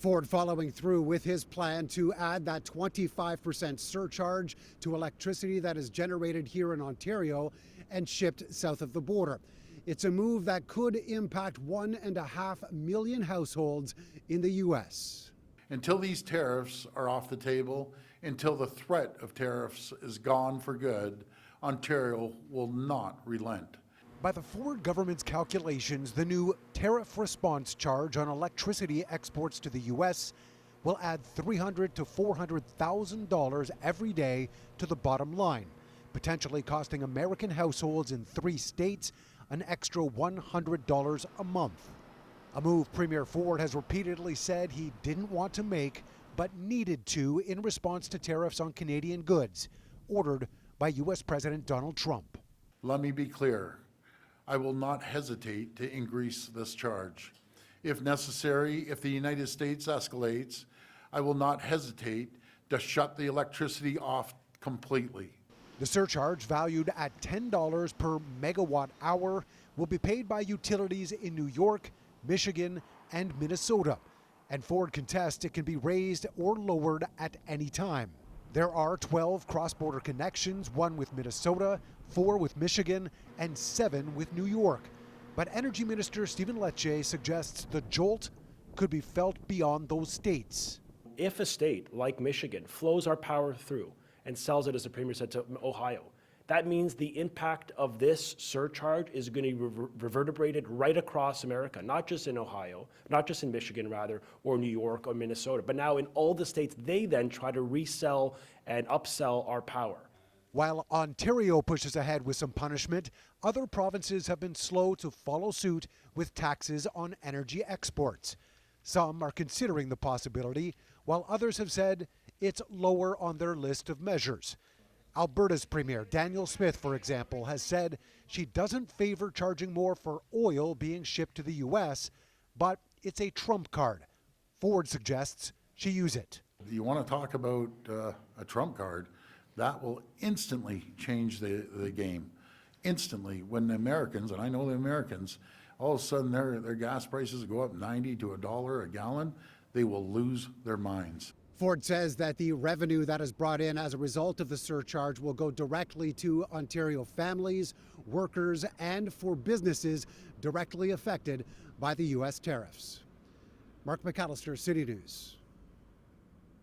Ford following through with his plan to add that 25% surcharge to electricity that is generated here in Ontario and shipped south of the border. It's a move that could impact 1.5 million households in the U.S. Until these tariffs are off the table, until the threat of tariffs is gone for good, Ontario will not relent. By the Ford government's calculations, the new tariff response charge on electricity exports to the U.S. will add $300,000 to $400,000 every day to the bottom line, potentially costing American households in 3 states an extra $100 a month. A move Premier Ford has repeatedly said he didn't want to make, but needed to in response to tariffs on Canadian goods ordered by U.S. President Donald Trump. Let me be clear. I will not hesitate to increase this charge. If necessary, if the United States escalates, I will not hesitate to shut the electricity off completely. The surcharge, valued at $10 per megawatt hour, will be paid by utilities in New York, Michigan, and Minnesota. And Ford contests it can be raised or lowered at any time. There are 12 cross-border connections, 1 with Minnesota, 4 with Michigan, and 7 with New York. But Energy Minister Stephen Lecce suggests the jolt could be felt beyond those states. If a state like Michigan flows our power through and sells it, as the Premier said, to Ohio, that means the impact of this surcharge is going to be reverberated right across America, not just in Ohio, not just in Michigan, rather, or New York or Minnesota, but now in all the states. They then try to resell and upsell our power. While Ontario pushes ahead with some punishment, other provinces have been slow to follow suit with taxes on energy exports. Some are considering the possibility, while others have said it's lower on their list of measures. Alberta's Premier Danielle Smith, for example, has said she doesn't favor charging more for oil being shipped to the U.S., but it's a trump card. Ford suggests she use it. You want to talk about a trump card, that will instantly change the game. Instantly, when the Americans, and I know the Americans, all of a sudden their gas prices go up 90 to $1 a gallon, they will lose their minds. Ford says that the revenue that is brought in as a result of the surcharge will go directly to Ontario families, workers, and for businesses directly affected by the U.S. tariffs. Mark McAllister, City News.